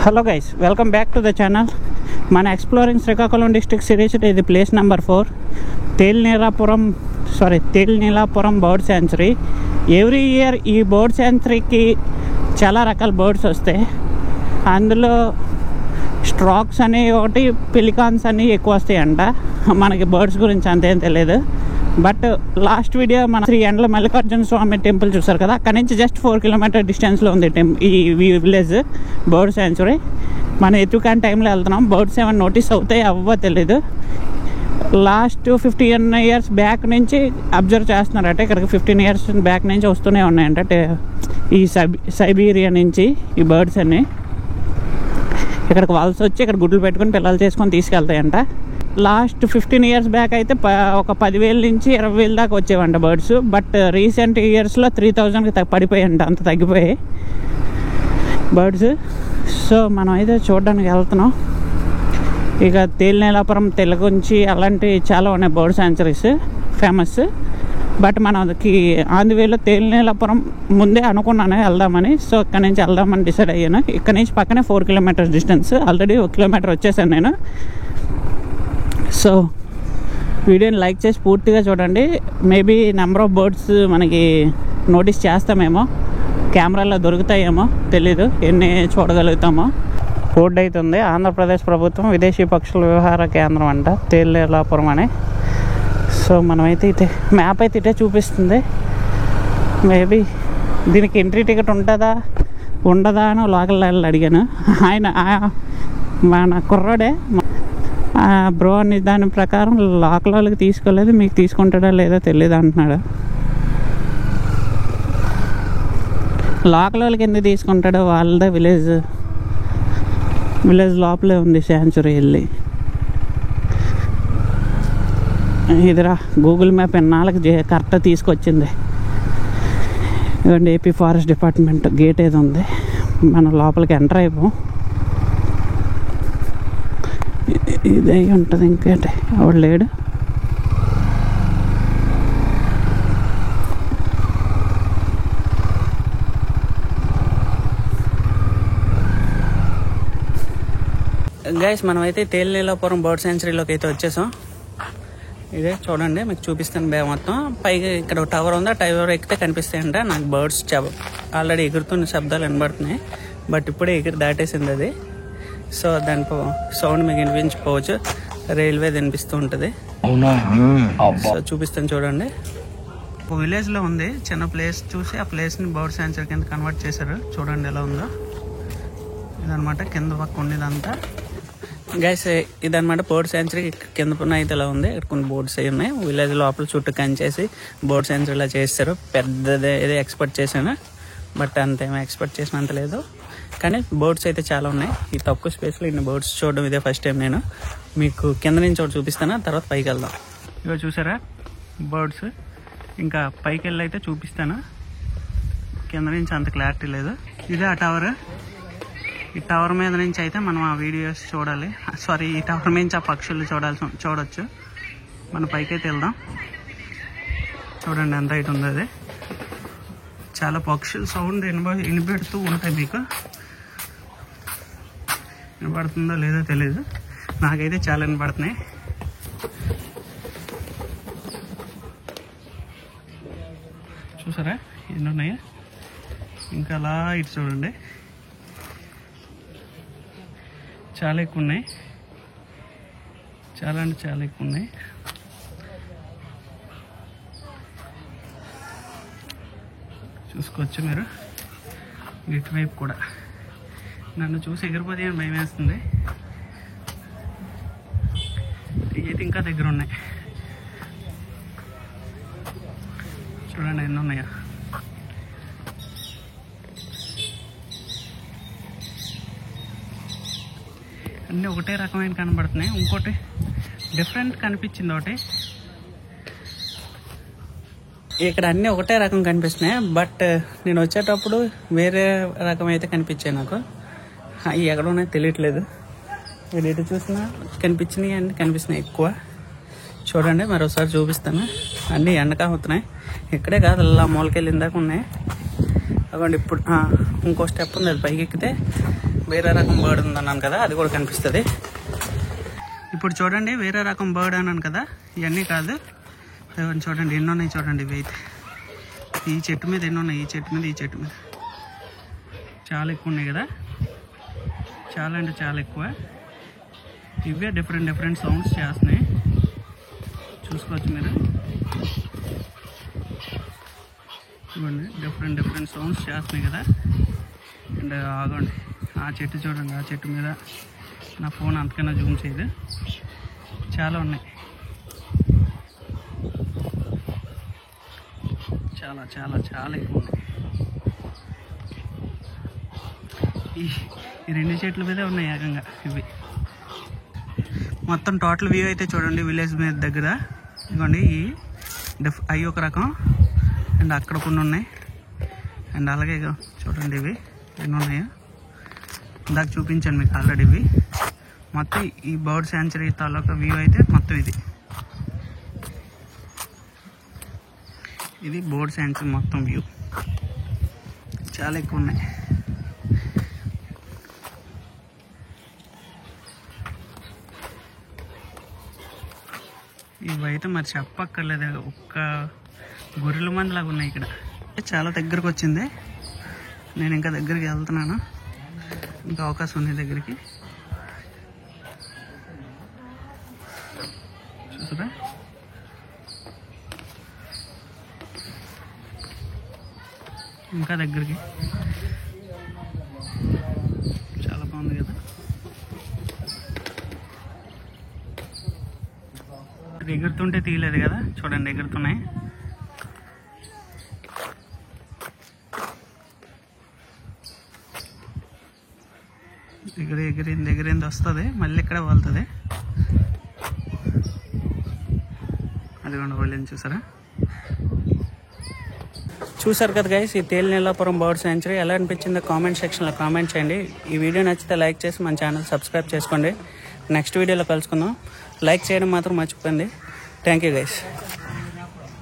Hello guys, welcome back to the channel. మన exploring Srikakulam district series ఇది place number 4 Telineelapuram bird sanctuary. Every year ఈ bird శాంచురీకి చాలా రకాల బర్డ్స్ వస్తాయి. అందులో స్ట్రాక్స్ అని ఒకటి, పెలికాన్స్ అని ఎక్కువ వస్తాయంట. మనకి బర్డ్స్ గురించి అంతేం తెలియదు. బట్ లాస్ట్ వీడియో మన శ్రీ ఎండ్ల మల్లికార్జున స్వామి టెంపుల్ చూసారు కదా, అక్కడి నుంచి జస్ట్ 4 కిలోమీటర్ డిస్టెన్స్లో ఉంది ఈ విలేజ్ బర్డ్ శాంచురీ. మనం ఎత్తుకాని టైంలో వెళ్తున్నాం. బర్డ్స్ ఏమైనా నోటీస్ అవుతాయి అవ్వో తెలీదు. లాస్ట్ 15 years బ్యాక్ నుంచి అబ్జర్వ్ చేస్తున్నారట. ఇక్కడికి 15 years బ్యాక్ నుంచి వస్తూనే ఉన్నాయంటే ఈ సైబీరియా నుంచి ఈ బర్డ్స్ అన్నీ ఇక్కడికి వలస వచ్చి ఇక్కడ గుడ్లు పెట్టుకుని పిల్లలు చేసుకొని తీసుకెళ్తాయంట. లాస్ట్ 15 years బ్యాక్ అయితే ఒక 10,000 నుంచి 20,000 దాకా వచ్చేవంట బర్డ్స్. బట్ రీసెంట్ ఇయర్స్లో 3,000కి పడిపోయాయంట, అంత తగ్గిపోయాయి బర్డ్స్. సో మనం అయితే చూడడానికి వెళ్తున్నాం. ఇక తేలినీలాపురం, తెలగుంచి అలాంటివి చాలా ఉన్నాయి బర్డ్ శాంచురీస్ ఫేమస్. బట్ మనకి ఆంధ్రవేలో తేలినీలాపురం ముందే అనుకున్నాను వెళ్దామని. సో ఇక్కడ నుంచి వెళ్దామని డిసైడ్ అయ్యాను. ఇక్కడ నుంచి పక్కనే 4 kilometers డిస్టెన్స్. ఆల్రెడీ 1 kilometer వచ్చేసాను నేను. సో వీడియోని లైక్ చేసి పూర్తిగా చూడండి. మేబీ నెంబర్ ఆఫ్ బర్డ్స్ మనకి నోటీస్ చేస్తామేమో, కెమెరాలో దొరుకుతాయేమో తెలీదు, ఎన్ని చూడగలుగుతామో. బోర్డు అయితే ఉంది, ఆంధ్రప్రదేశ్ ప్రభుత్వం విదేశీ పక్షుల వ్యవహార కేంద్రం అంట తేలినీలాపురం అని. సో మనమైతే ఇటే మ్యాప్ అయితే ఇటే చూపిస్తుంది. మేబీ దీనికి ఎంట్రీ టికెట్ ఉంటుందా ఉండదా అని లోకల్ వాళ్ళు అడిగాను. ఆయన మన కుర్రాడే బ్రో అని దాని ప్రకారం లోకల్ వాళ్ళకి తీసుకోలేదు, మీకు తీసుకుంటాడా లేదో తెలియదు అంటున్నాడు. లోకల్ వాళ్ళకి ఎందుకు తీసుకుంటాడో, వాళ్ళదే విలేజ్ లోపలే ఉంది శాంచురీ. వెళ్ళి ఇదిరా గూగుల్ మ్యాప్ ఎన్నాళ్ళకి కరెక్ట్గా తీసుకొచ్చింది. ఇవ్వండి ఏపీ ఫారెస్ట్ డిపార్ట్మెంట్ గేట్ ఏదో ఉంది. మనం లోపలికి ఎంటర్ అయిపోం. ఇదే ఉంటుంది ఇంకేంటి, ఎవడు లేడు. గైస్ మనమైతే తేలినీలాపురం బర్డ్ శాంచురీలోకి అయితే వచ్చేసాం. ఇదే చూడండి, మీకు చూపిస్తాను బే మొత్తం. పైగా ఇక్కడ ఒక టవర్ ఉంది, ఆ టవర్ ఎక్కితే కనిపిస్తాయంట. నాకు బర్డ్స్ ఆల్రెడీ ఎగురుతున్న శబ్దాలు వినబడుతున్నాయి. బట్ ఇప్పుడే ఎగిరి దాటేసింది అది. సో దాని సౌండ్ మీకు వినిపించకపోవచ్చు, రైల్వే వినిపిస్తూ ఉంటుంది. సో చూపిస్తాను చూడండి. ఒక విలేజ్లో ఉంది, చిన్న ప్లేస్ చూసి ఆ ప్లేస్ని బర్డ్ శాంచురీ కింద కన్వర్ట్ చేశారు. చూడండి ఎలా ఉందో. ఇదనమాట కింద పక్క ఉండేదంతా. గైస్ ఇదనమాట బర్డ్ శాంచురీ. కింద పైన అయితే ఇలా ఉంది. ఇక్కడ కొన్ని బోర్డ్స్ అవి ఉన్నాయి. విలేజ్ లోపల చుట్టూ కంచేసి బర్డ్ శాంచురీ ఇలా చేస్తారు. పెద్దదే ఏదో ఎక్స్పెక్ట్ చేశాను, బట్ అంతేమో ఎక్స్పెక్ట్ చేసినంత లేదు. కానీ బర్డ్స్ అయితే చాలా ఉన్నాయి. ఈ తక్కువ స్పేస్లో ఇన్ని బర్డ్స్ చూడడం ఇదే ఫస్ట్ టైం. నేను మీకు కింద నుంచి ఒకటి చూపిస్తాను, తర్వాత పైకి వెళ్దాం. ఇగో చూసారా బర్డ్స్. ఇంకా పైకి వెళ్ళి అయితే చూపిస్తాను. కింద నుంచి అంత క్లారిటీ లేదు. ఇదే ఆ టవర్. ఈ టవర్ మీద నుంచి అయితే మనం ఆ వీడియోస్ చూడాలి. సారీ, ఈ టవర్ నుంచి ఆ పక్షులు చూడొచ్చు. మన పైకి అయితే వెళ్దాం. చూడండి ఎంత హైట్ ఉంది అది. చాలా పక్షులు సౌండ్ వినిపెడుతూ ఉంటాయి. మీకు వినపడుతుందో లేదో తెలియదు, నాకైతే చాలా వినపడుతున్నాయి. చూసారా ఎన్ని ఉన్నాయో. ఇంకా అలా ఇటు చూడండి, చాలా ఎక్కువ ఉన్నాయి. చాలా అంటే చాలా ఎక్కువ ఉన్నాయి. చూసుకోవచ్చు మీరు. ఇటువైపు కూడా నన్ను చూసి ఎగిరిపోతే అని భయం వేస్తుంది. అయితే ఇంకా దగ్గర ఉన్నాయి. చూడండి ఎన్ని ఉన్నాయా. అన్నీ ఒకటే రకమైన కనబడుతున్నాయి. ఇంకోటి డిఫరెంట్ కనిపించింది ఒకటి. ఇక్కడ అన్నీ ఒకటే రకం కనిపిస్తున్నాయి, బట్ నేను వచ్చేటప్పుడు వేరే రకం అయితే కనిపించాయి నాకు. అవి ఎక్కడ ఉన్నాయో తెలియట్లేదు. ఇక్కడ ఎటు చూసినా కనిపించినాయి, అన్నీ కనిపిస్తున్నాయి ఎక్కువ. చూడండి మరోసారి చూపిస్తాను. అన్నీ ఎండగా అవుతున్నాయి. ఇక్కడే కాదు, అలా మూలకెళ్ళిన దాకా ఉన్నాయి. అవ్వండి ఇప్పుడు ఇంకో స్టెప్ ఉంది, అది పైకి ఎక్కితే వేరే రకం బర్డ్ ఉందన్నాను కదా, అది కూడా కనిపిస్తుంది. ఇప్పుడు చూడండి, వేరే రకం బర్డ్ అన్నాను కదా, ఇవన్నీ కాదు. చూడండి ఎన్ని ఉన్నాయి చూడండి. ఇవి అయితే ఈ చెట్టు మీద ఎన్ని ఉన్నాయి, ఈ చెట్టు మీద, ఈ చెట్టు మీద చాలా ఎక్కువ ఉన్నాయి కదా, చాలా అంటే చాలా ఎక్కువ. ఇవే డిఫరెంట్ సౌండ్స్ చేస్తున్నాయి, చూసుకోవచ్చు మీరు. ఇవ్వండి డిఫరెంట్ సౌండ్స్ చేస్తున్నాయి కదా. అండ్ ఆగండి, ఆ చెట్టు చూడండి, ఆ చెట్టు మీద నా ఫోన్ అంతకన్నా జూమ్ చేయదు, చాలా ఉన్నాయి, చాలా చాలా చాలా ఎక్కువ ఉన్నాయి. ఈ రెండు చెట్ల మీదే ఉన్నాయి ఏకంగా ఇవి. మొత్తం టోటల్ వ్యూ అయితే చూడండి విలేజ్ మీద దగ్గర. ఇదిగోండి ఈ అవి ఒక రకం, అండ్ అక్కడ కొన్ని ఉన్నాయి. అండ్ అలాగే చూడండి ఇవి ఎన్ని ఉన్నాయో, ఇందాక చూపించాను మీకు ఆల్రెడీ. ఇవి మొత్తం ఈ బర్డ్ శాంచురీ తాలూకా వ్యూ అయితే మొత్తం ఇది బర్డ్ శాంచురీ మొత్తం వ్యూ. చాలా ఎక్కువ ఉన్నాయి. ఇవైతే మరి చెప్పక్కర్లేదు, ఒక్క గొర్రెల మంది లాగా ఉన్నాయి ఇక్కడ. చాలా దగ్గరకు వచ్చింది, నేను ఇంకా దగ్గరికి వెళ్తున్నాను, ఇంకా అవకాశం ఉంది దగ్గరికి. చూసారా ఇంకా దగ్గరికి, చాలా బాగుంది కదా. ఎగురుతుంటే తీయలేదు కదా, చూడండి ఎగురుతున్నాయి. ఎగిరింది వస్తుంది, మళ్ళీ ఇక్కడ వెళ్తుంది. అదిగోండి వాళ్ళని చూసారు కదా గైస్, ఈ తేలినీలాపురం బర్డ్ శాంచురీ ఎలా అనిపించిందో కామెంట్ సెక్షన్లో కామెంట్ చేయండి. ఈ వీడియో నచ్చితే లైక్ చేసి మన ఛానల్ సబ్స్క్రైబ్ చేసుకోండి. నెక్స్ట్ వీడియోలో కలుసుకుందాం. లైక్ చేయడం మాత్రం మర్చిపోయింది. Thank you guys.